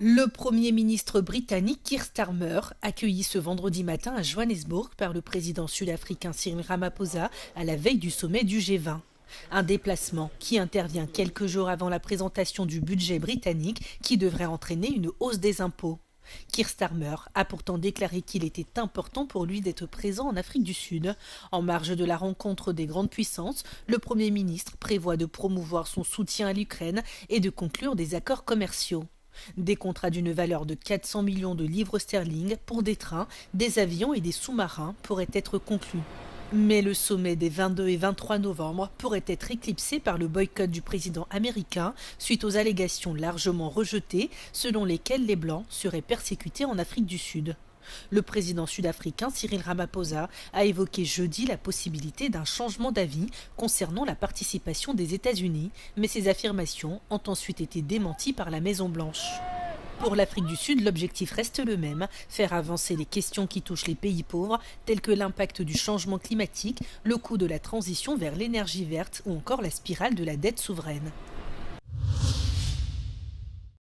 Le Premier ministre britannique Keir Starmer, accueilli ce vendredi matin à Johannesburg par le président sud-africain Cyril Ramaphosa à la veille du sommet du G20. Un déplacement qui intervient quelques jours avant la présentation du budget britannique qui devrait entraîner une hausse des impôts. Keir Starmer a pourtant déclaré qu'il était important pour lui d'être présent en Afrique du Sud. En marge de la rencontre des grandes puissances, le Premier ministre prévoit de promouvoir son soutien à l'Ukraine et de conclure des accords commerciaux. Des contrats d'une valeur de 400 millions de livres sterling pour des trains, des avions et des sous-marins pourraient être conclus. Mais le sommet des 22 et 23 novembre pourrait être éclipsé par le boycott du président américain suite aux allégations largement rejetées selon lesquelles les Blancs seraient persécutés en Afrique du Sud. Le président sud-africain Cyril Ramaphosa a évoqué jeudi la possibilité d'un changement d'avis concernant la participation des États-Unis, mais ces affirmations ont ensuite été démenties par la Maison-Blanche. Pour l'Afrique du Sud, l'objectif reste le même, faire avancer les questions qui touchent les pays pauvres, tels que l'impact du changement climatique, le coût de la transition vers l'énergie verte ou encore la spirale de la dette souveraine.